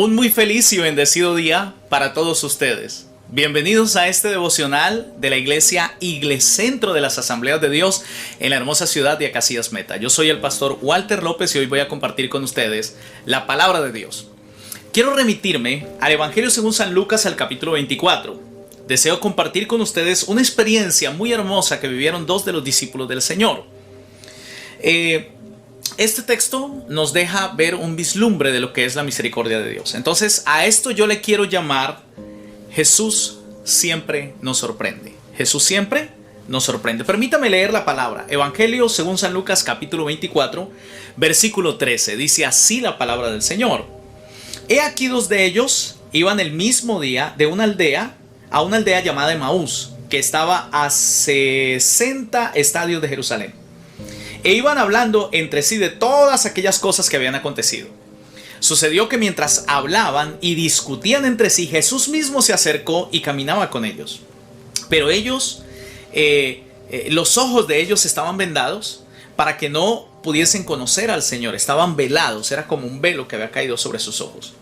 Un muy feliz y bendecido día para todos ustedes. Bienvenidos a este devocional de la iglesia Iglecentro de las Asambleas de Dios en la hermosa ciudad de Acacías Meta. Yo soy el pastor Walter López y hoy voy a compartir con ustedes la palabra de Dios. Quiero remitirme al Evangelio según San Lucas al capítulo 24. Deseo compartir con ustedes una experiencia muy hermosa que vivieron dos de los discípulos del Señor. Este texto nos deja ver un vislumbre de lo que es la misericordia de Dios. Entonces, a esto yo le quiero llamar Jesús siempre nos sorprende. Jesús siempre nos sorprende. Permítame leer la palabra. Evangelio según San Lucas capítulo 24, versículo 13. Dice así la palabra del Señor. He aquí dos de ellos iban el mismo día de una aldea a una aldea llamada Emaús, que estaba a 60 estadios de Jerusalén. E iban hablando entre sí de todas aquellas cosas que habían acontecido. Sucedió que mientras hablaban y discutían entre sí, Jesús mismo se acercó y caminaba con ellos. Pero ellos, los ojos de ellos estaban vendados para que no pudiesen conocer al Señor. Estaban velados, era como un velo que había caído sobre sus ojos.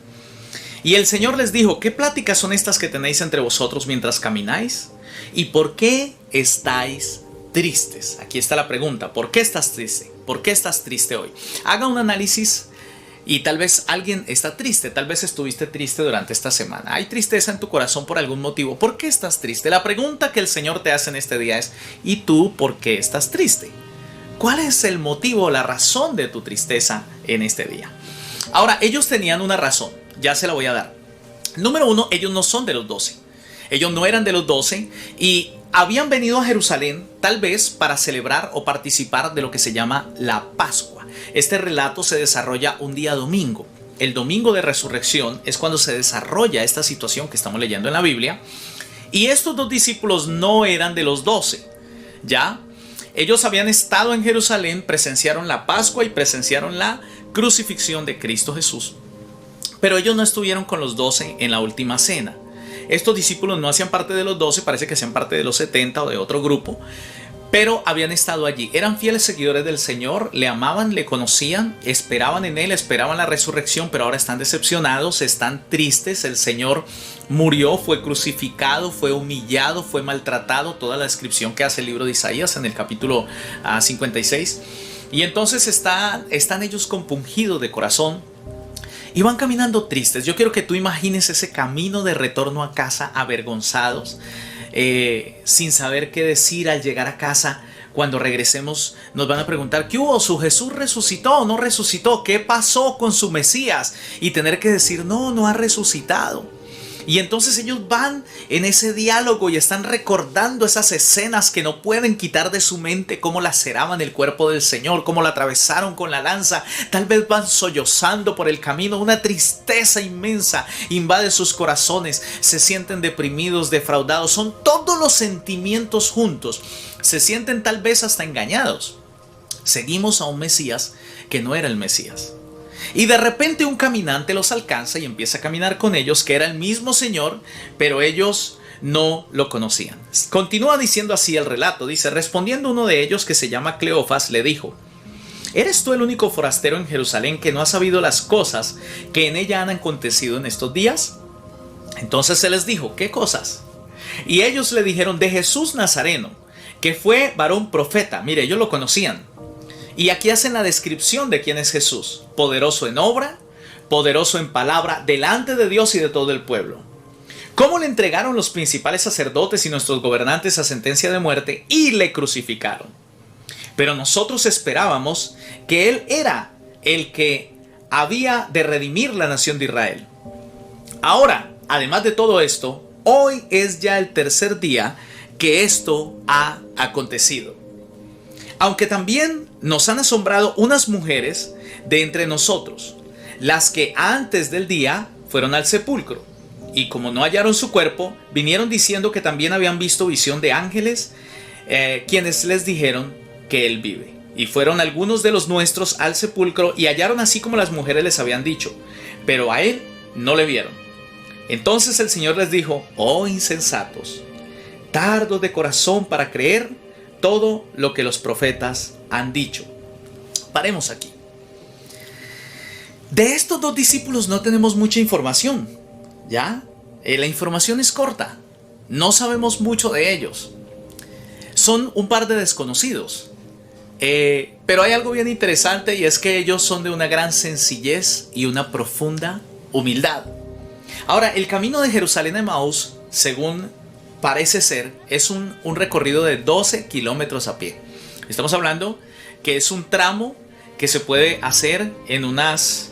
Y el Señor les dijo: ¿qué pláticas son estas que tenéis entre vosotros mientras camináis? ¿Y por qué estáis tristes? Aquí está la pregunta. ¿Por qué estás triste? ¿Por qué estás triste hoy? Haga un análisis y tal vez alguien está triste. Tal vez estuviste triste durante esta semana. Hay tristeza en tu corazón por algún motivo. ¿Por qué estás triste? La pregunta que el Señor te hace en este día es: ¿y tú por qué estás triste? ¿Cuál es el motivo, la razón de tu tristeza en este día? Ahora, ellos tenían una razón. Ya se la voy a dar. Número uno, ellos no son de los 12. Ellos no eran de los 12 y habían venido a Jerusalén tal vez para celebrar o participar de lo que se llama la Pascua. Este relato se desarrolla un día domingo. El domingo de resurrección es cuando se desarrolla esta situación que estamos leyendo en la Biblia. Y estos dos discípulos no eran de los 12. ¿Ya? Ellos habían estado en Jerusalén, presenciaron la Pascua y presenciaron la crucifixión de Cristo Jesús. Pero ellos no estuvieron con los 12 en la última cena. Estos discípulos no hacían parte de los 12, parece que hacían parte de los 70 o de otro grupo, pero habían estado allí. Eran fieles seguidores del Señor, le amaban, le conocían, esperaban en Él, esperaban la resurrección, pero ahora están decepcionados, están tristes. El Señor murió, fue crucificado, fue humillado, fue maltratado, toda la descripción que hace el libro de Isaías en el capítulo 56. Y entonces están ellos compungidos de corazón. Y van caminando tristes. Yo quiero que tú imagines ese camino de retorno a casa avergonzados, sin saber qué decir al llegar a casa. Cuando regresemos nos van a preguntar: ¿qué hubo? ¿Su Jesús resucitó o no resucitó? ¿Qué pasó con su Mesías? Y tener que decir: no ha resucitado. Y entonces ellos van en ese diálogo y están recordando esas escenas que no pueden quitar de su mente, cómo laceraban el cuerpo del Señor, cómo lo atravesaron con la lanza. Tal vez van sollozando por el camino, una tristeza inmensa invade sus corazones, se sienten deprimidos, defraudados, son todos los sentimientos juntos, se sienten tal vez hasta engañados. Seguimos a un Mesías que no era el Mesías. Y de repente un caminante los alcanza y empieza a caminar con ellos, que era el mismo Señor, pero ellos no lo conocían. Continúa diciendo así el relato, dice: respondiendo uno de ellos, que se llama Cleofas, le dijo: ¿eres tú el único forastero en Jerusalén que no ha sabido las cosas que en ella han acontecido en estos días? Entonces se les dijo: ¿qué cosas? Y ellos le dijeron: de Jesús Nazareno, que fue varón profeta. Mire, ellos lo conocían. Y aquí hacen la descripción de quién es Jesús: poderoso en obra, poderoso en palabra, delante de Dios y de todo el pueblo. ¿Cómo le entregaron los principales sacerdotes y nuestros gobernantes a sentencia de muerte y le crucificaron? Pero nosotros esperábamos que Él era el que había de redimir la nación de Israel. Ahora, además de todo esto, hoy es ya el tercer día que esto ha acontecido. Aunque también nos han asombrado unas mujeres de entre nosotros, las que antes del día fueron al sepulcro, y como no hallaron su cuerpo, vinieron diciendo que también habían visto visión de ángeles, quienes les dijeron que Él vive. Y fueron algunos de los nuestros al sepulcro y hallaron así como las mujeres les habían dicho, pero a Él no le vieron. Entonces el Señor les dijo: oh insensatos, tardos de corazón para creer todo lo que los profetas han dicho. Paremos aquí. De estos dos discípulos no tenemos mucha información, ¿ya? La información es corta. No sabemos mucho de ellos. Son un par de desconocidos. Pero hay algo bien interesante, y es que ellos son de una gran sencillez y una profunda humildad. Ahora, el camino de Jerusalén a Emaús, según parece ser, es un recorrido de 12 kilómetros a pie. Estamos hablando que es un tramo que se puede hacer en unas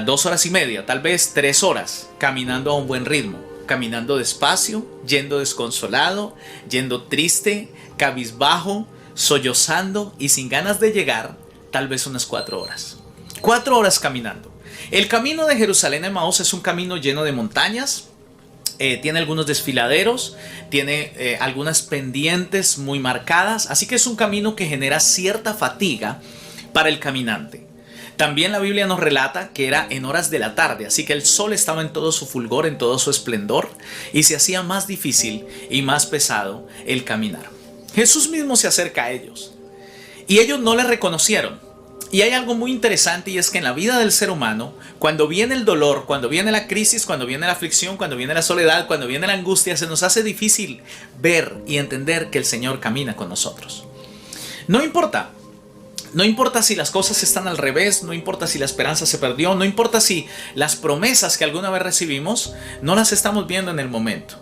2 horas y media, tal vez 3 horas, caminando a un buen ritmo, caminando despacio, yendo desconsolado, yendo triste, cabizbajo, sollozando y sin ganas de llegar, tal vez unas 4 horas. 4 horas caminando. El camino de Jerusalén a Emaús es un camino lleno de montañas. Tiene algunos desfiladeros, tiene algunas pendientes muy marcadas, así que es un camino que genera cierta fatiga para el caminante. También la Biblia nos relata que era en horas de la tarde, así que el sol estaba en todo su fulgor, en todo su esplendor, y se hacía más difícil y más pesado el caminar. Jesús mismo se acerca a ellos, y ellos no le reconocieron. Y hay algo muy interesante, y es que en la vida del ser humano, cuando viene el dolor, cuando viene la crisis, cuando viene la aflicción, cuando viene la soledad, cuando viene la angustia, se nos hace difícil ver y entender que el Señor camina con nosotros. No importa si las cosas están al revés, no importa si la esperanza se perdió, no importa si las promesas que alguna vez recibimos no las estamos viendo en el momento.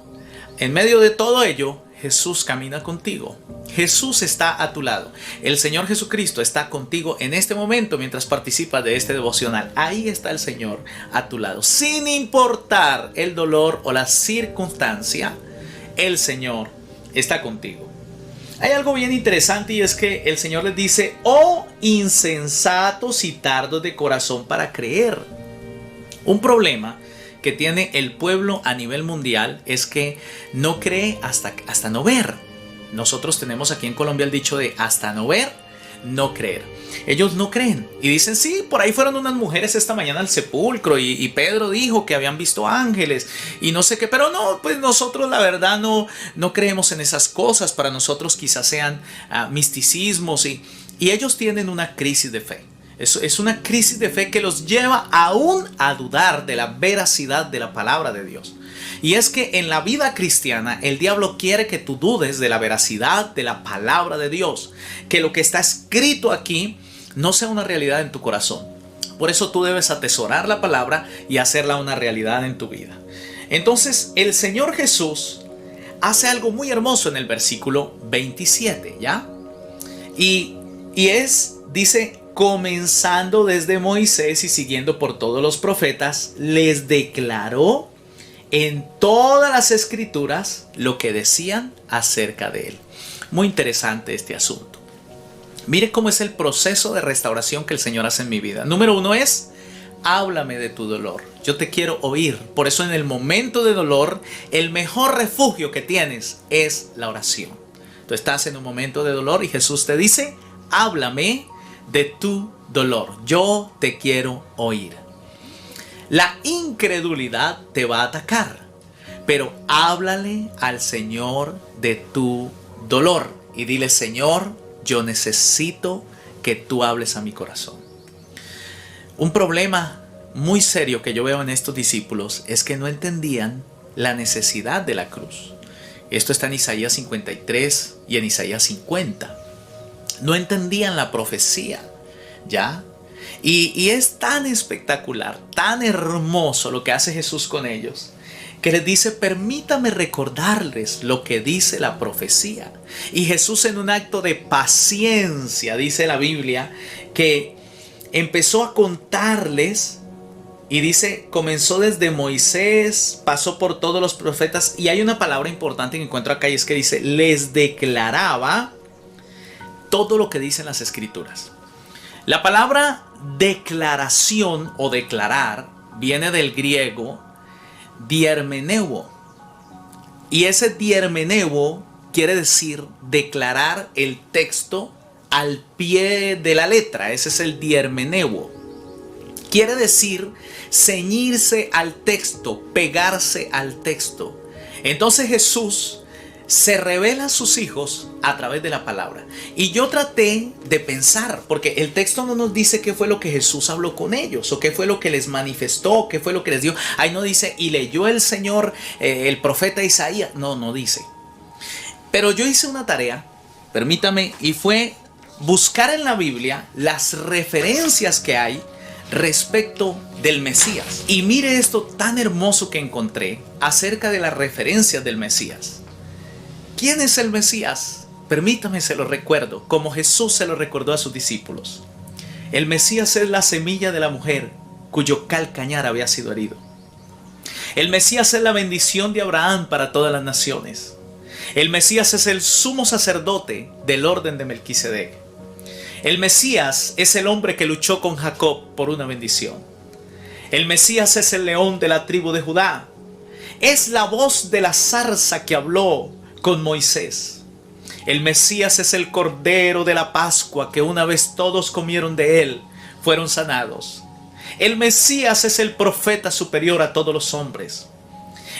En medio de todo ello, Jesús camina contigo. Jesús está a tu lado. El Señor Jesucristo está contigo en este momento mientras participas de este devocional. Ahí está el Señor a tu lado. Sin importar el dolor o la circunstancia, el Señor está contigo. Hay algo bien interesante, y es que el Señor les dice: oh insensatos y tardos de corazón para creer. Un problema que tiene el pueblo a nivel mundial es que no cree hasta no ver. Nosotros tenemos aquí en Colombia el dicho de hasta no ver, no creer. Ellos no creen y dicen: sí, por ahí fueron unas mujeres esta mañana al sepulcro y Pedro dijo que habían visto ángeles y no sé qué, pero no, pues nosotros la verdad no creemos en esas cosas. Para nosotros quizás sean misticismos, y ellos tienen una crisis de fe. Es una crisis de fe que los lleva aún a dudar de la veracidad de la palabra de Dios. Y es que en la vida cristiana el diablo quiere que tú dudes de la veracidad de la palabra de Dios, que lo que está escrito aquí no sea una realidad en tu corazón. Por eso tú debes atesorar la palabra y hacerla una realidad en tu vida. Entonces el Señor Jesús hace algo muy hermoso en el versículo 27, ¿ya? Y dice: comenzando desde Moisés y siguiendo por todos los profetas, les declaró en todas las escrituras lo que decían acerca de él. Muy interesante este asunto. Mire cómo es el proceso de restauración que el Señor hace en mi vida. Número 1 es: háblame de tu dolor. Yo te quiero oír. Por eso en el momento de dolor, el mejor refugio que tienes es la oración. Tú estás en un momento de dolor y Jesús te dice: háblame de tu dolor. Yo te quiero oír. La incredulidad te va a atacar, pero háblale al Señor de tu dolor y dile: Señor, yo necesito que tú hables a mi corazón. Un problema muy serio que yo veo en estos discípulos es que no entendían la necesidad de la cruz. Esto está en Isaías 53 y en Isaías 50. No entendían la profecía, ¿ya? Y es tan espectacular, tan hermoso lo que hace Jesús con ellos, que les dice: permítame recordarles lo que dice la profecía. Y Jesús, en un acto de paciencia, dice la Biblia, que empezó a contarles, y dice, comenzó desde Moisés, pasó por todos los profetas, y hay una palabra importante que encuentro acá, y es que dice: les declaraba todo lo que dicen las escrituras. La palabra declaración o declarar viene del griego diermeneuo, y ese diermeneuo quiere decir declarar el texto al pie de la letra. Ese es el diermeneuo. Quiere decir ceñirse al texto, pegarse al texto. Entonces Jesús se revela a sus hijos a través de la palabra. Y yo traté de pensar, porque el texto no nos dice qué fue lo que Jesús habló con ellos, o qué fue lo que les manifestó, qué fue lo que les dio. Ahí no dice, y leyó el Señor, el profeta Isaías. No, no dice. Pero yo hice una tarea, permítame, y fue buscar en la Biblia las referencias que hay respecto del Mesías. Y mire esto tan hermoso que encontré acerca de las referencias del Mesías. ¿Quién es el Mesías? Permítame, se lo recuerdo, como Jesús se lo recordó a sus discípulos. El Mesías es la semilla de la mujer cuyo calcañar había sido herido. El Mesías es la bendición de Abraham para todas las naciones. El Mesías es el sumo sacerdote del orden de Melquisedec. El Mesías es el hombre que luchó con Jacob por una bendición. El Mesías es el león de la tribu de Judá. Es la voz de la zarza que habló con Moisés. El Mesías es el cordero de la Pascua que una vez todos comieron de él, fueron sanados. El Mesías es el profeta superior a todos los hombres.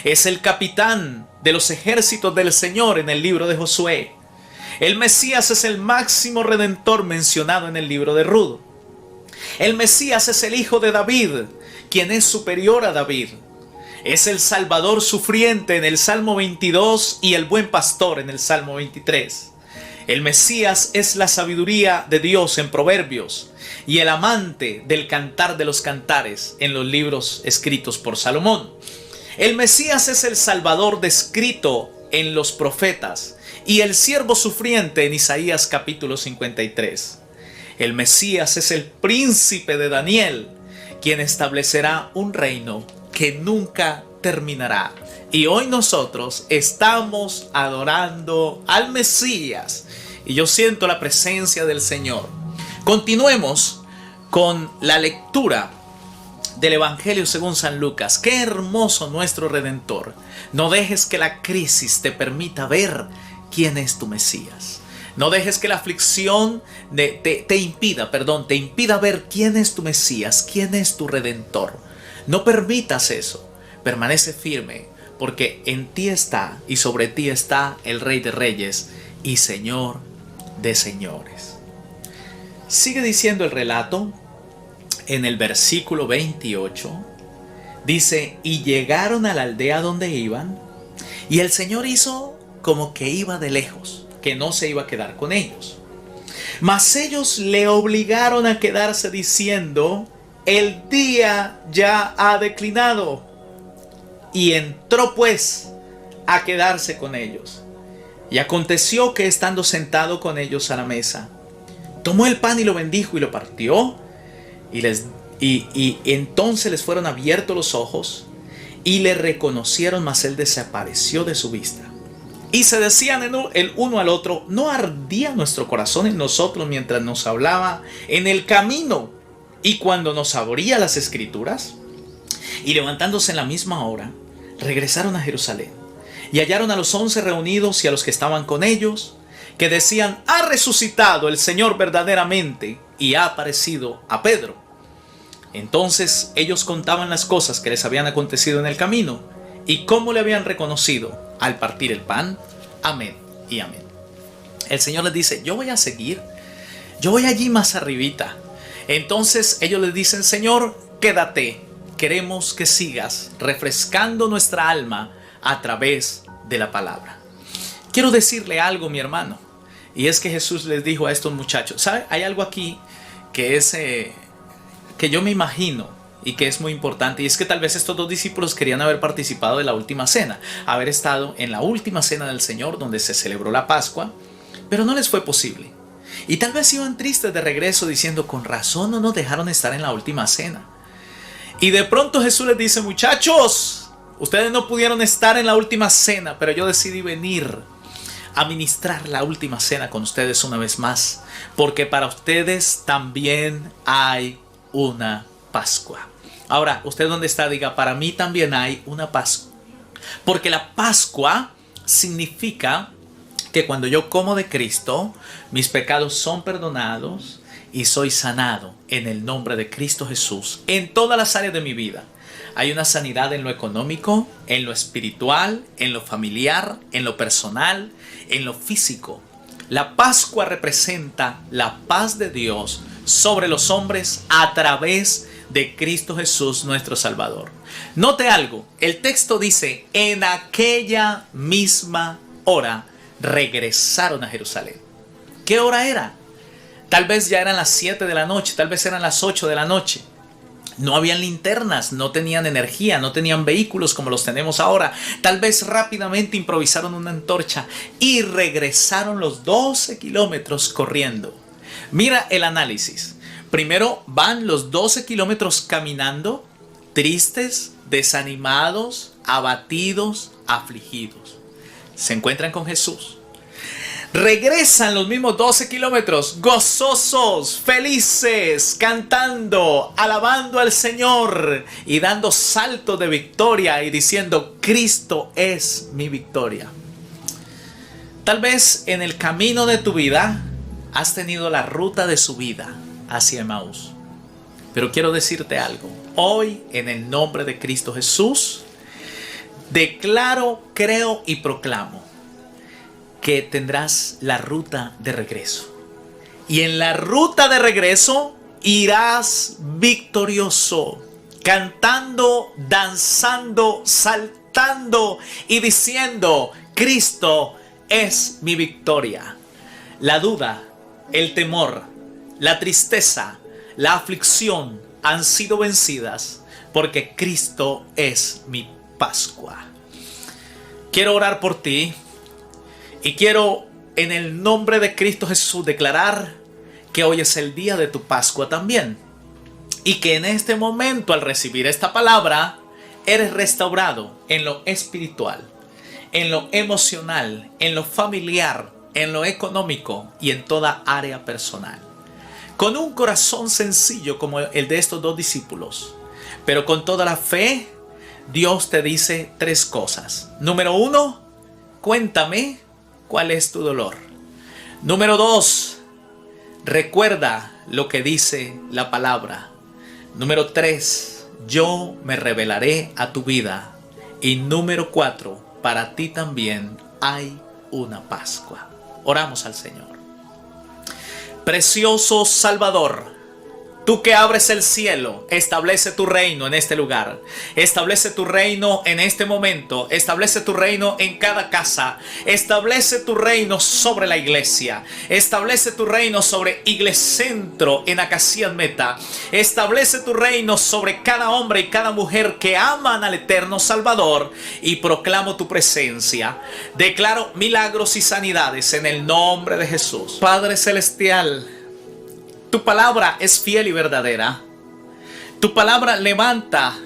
Es el capitán de los ejércitos del Señor en el libro de Josué. El Mesías es el máximo redentor mencionado en el libro de Ruth. El Mesías es el hijo de David, quien es superior a David. Es el Salvador sufriente en el Salmo 22 y el buen pastor en el Salmo 23. El Mesías es la sabiduría de Dios en Proverbios y el amante del cantar de los cantares en los libros escritos por Salomón. El Mesías es el Salvador descrito en los profetas y el siervo sufriente en Isaías capítulo 53. El Mesías es el príncipe de Daniel, quien establecerá un reino que nunca terminará. Y hoy nosotros estamos adorando al Mesías y yo siento la presencia del Señor. Continuemos con la lectura del Evangelio según San Lucas. Qué hermoso nuestro Redentor. No dejes que la crisis te permita ver quién es tu Mesías. No dejes que la aflicción te impida ver quién es tu Mesías, quién es tu Redentor. No permitas eso. Permanece firme, porque en ti está y sobre ti está el Rey de Reyes y Señor de Señores. Sigue diciendo el relato en el versículo 28. Dice, y llegaron a la aldea donde iban, y el Señor hizo como que iba de lejos, que no se iba a quedar con ellos. Mas ellos le obligaron a quedarse diciendo, el día ya ha declinado. Y entró pues a quedarse con ellos. Y aconteció que estando sentado con ellos a la mesa, tomó el pan y lo bendijo y lo partió. Y entonces les fueron abiertos los ojos y le reconocieron, mas él desapareció de su vista. Y se decían el uno al otro, ¿no ardía nuestro corazón en nosotros mientras nos hablaba en el camino y cuando nos abría las escrituras? Y levantándose en la misma hora, regresaron a Jerusalén y hallaron a los 11 reunidos y a los que estaban con ellos, que decían, ha resucitado el Señor verdaderamente y ha aparecido a Pedro. Entonces ellos contaban las cosas que les habían acontecido en el camino y cómo le habían reconocido al partir el pan. Amén y amén. El Señor les dice, yo voy a seguir, yo voy allí más arribita. Entonces ellos les dicen, Señor, quédate, queremos que sigas refrescando nuestra alma a través de la palabra. Quiero decirle algo, mi hermano, y es que Jesús les dijo a estos muchachos, ¿sabe? Hay algo aquí que es que yo me imagino y que es muy importante, y es que tal vez estos dos discípulos querían haber participado de la última cena, haber estado en la última cena del Señor donde se celebró la Pascua, pero no les fue posible. Y tal vez iban tristes de regreso diciendo, con razón no nos dejaron estar en la última cena. Y de pronto Jesús les dice, muchachos, ustedes no pudieron estar en la última cena, pero yo decidí venir a ministrar la última cena con ustedes una vez más, porque para ustedes también hay una Pascua. Ahora, ¿usted dónde está? Diga, para mí también hay una Pascua. Porque la Pascua significa que cuando yo como de Cristo, mis pecados son perdonados y soy sanado en el nombre de Cristo Jesús en todas las áreas de mi vida. Hay una sanidad en lo económico, en lo espiritual, en lo familiar, en lo personal, en lo físico. La Pascua representa la paz de Dios sobre los hombres a través de Cristo Jesús nuestro Salvador. Note algo, el texto dice, en aquella misma hora regresaron a Jerusalén. ¿Qué hora era? Tal vez ya eran las 7 de la noche, tal vez eran las 8 de la noche. No habían linternas, no tenían energía, no tenían vehículos como los tenemos ahora. Tal vez rápidamente improvisaron una antorcha y regresaron los 12 kilómetros corriendo. Mira el análisis. Primero van los 12 kilómetros caminando, tristes, desanimados, abatidos, afligidos. Se encuentran con Jesús. Regresan los mismos 12 kilómetros, gozosos, felices, cantando, alabando al Señor y dando saltos de victoria y diciendo, Cristo es mi victoria. Tal vez en el camino de tu vida has tenido la ruta de subida hacia Emaús. Pero quiero decirte algo. Hoy, en el nombre de Cristo Jesús, declaro, creo y proclamo que tendrás la ruta de regreso. Y en la ruta de regreso irás victorioso, cantando, danzando, saltando y diciendo, Cristo es mi victoria. La duda, el temor, la tristeza, la aflicción han sido vencidas porque Cristo es mi Pascua. Quiero orar por ti. Y quiero en el nombre de Cristo Jesús declarar que hoy es el día de tu Pascua también. Y que en este momento al recibir esta palabra eres restaurado en lo espiritual, en lo emocional, en lo familiar, en lo económico y en toda área personal. Con un corazón sencillo como el de estos dos discípulos, pero con toda la fe, Dios te dice 3 cosas. Número 1, cuéntame cuál es tu dolor. Número 2, recuerda lo que dice la palabra. Número 3, yo me revelaré a tu vida. Y número 4, para ti también hay una Pascua. Oramos al Señor. Precioso Salvador, tú que abres el cielo, establece tu reino en este lugar. Establece tu reino en este momento. Establece tu reino en cada casa. Establece tu reino sobre la iglesia. Establece tu reino sobre Iglecentro en Acacias Meta. Establece tu reino sobre cada hombre y cada mujer que aman al eterno Salvador. Y proclamo tu presencia. Declaro milagros y sanidades en el nombre de Jesús. Padre Celestial, tu palabra es fiel y verdadera. Tu palabra levanta.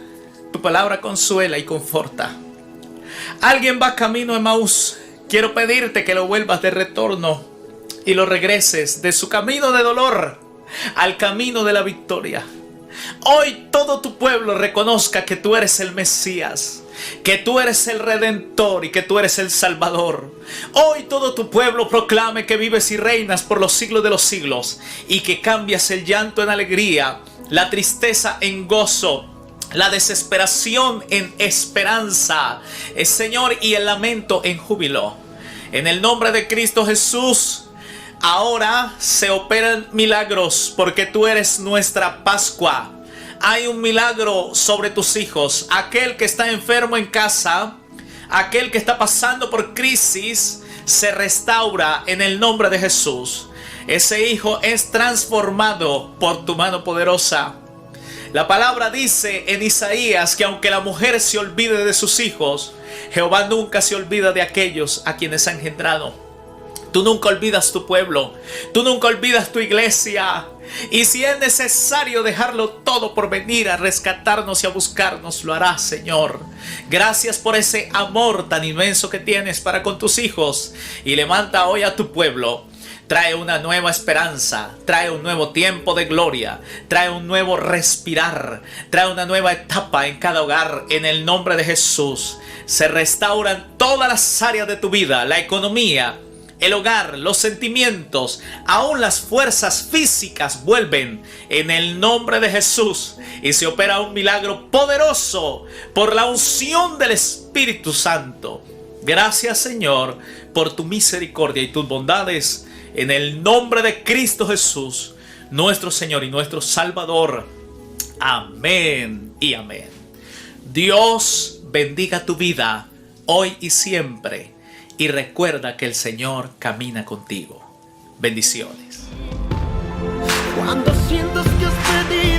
Tu palabra consuela y conforta. Alguien va camino a Emaús. Quiero pedirte que lo vuelvas de retorno y lo regreses de su camino de dolor al camino de la victoria. Hoy todo tu pueblo reconozca que tú eres el Mesías, que tú eres el Redentor y que tú eres el Salvador. Hoy todo tu pueblo proclame que vives y reinas por los siglos de los siglos y que cambias el llanto en alegría, la tristeza en gozo, la desesperación en esperanza, Señor, y el lamento en júbilo. En el nombre de Cristo Jesús, ahora se operan milagros porque tú eres nuestra Pascua. Hay un milagro sobre tus hijos. Aquel que está enfermo en casa, aquel que está pasando por crisis, se restaura en el nombre de Jesús. Ese hijo es transformado por tu mano poderosa. La palabra dice en Isaías que aunque la mujer se olvide de sus hijos, Jehová nunca se olvida de aquellos a quienes ha engendrado. Tú nunca olvidas tu pueblo. Tú nunca olvidas tu iglesia. Y si es necesario dejarlo todo por venir a rescatarnos y a buscarnos, lo harás, Señor. Gracias por ese amor tan inmenso que tienes para con tus hijos. Y levanta hoy a tu pueblo. Trae una nueva esperanza, trae un nuevo tiempo de gloria, trae un nuevo respirar, trae una nueva etapa en cada hogar. En el nombre de Jesús se restauran todas las áreas de tu vida, la economía, el hogar, los sentimientos, aún las fuerzas físicas vuelven en el nombre de Jesús y se opera un milagro poderoso por la unción del Espíritu Santo. Gracias, Señor, por tu misericordia y tus bondades, en el nombre de Cristo Jesús, nuestro Señor y nuestro Salvador. Amén y amén. Dios bendiga tu vida hoy y siempre. Y recuerda que el Señor camina contigo. Bendiciones. Cuando sientas que has perdido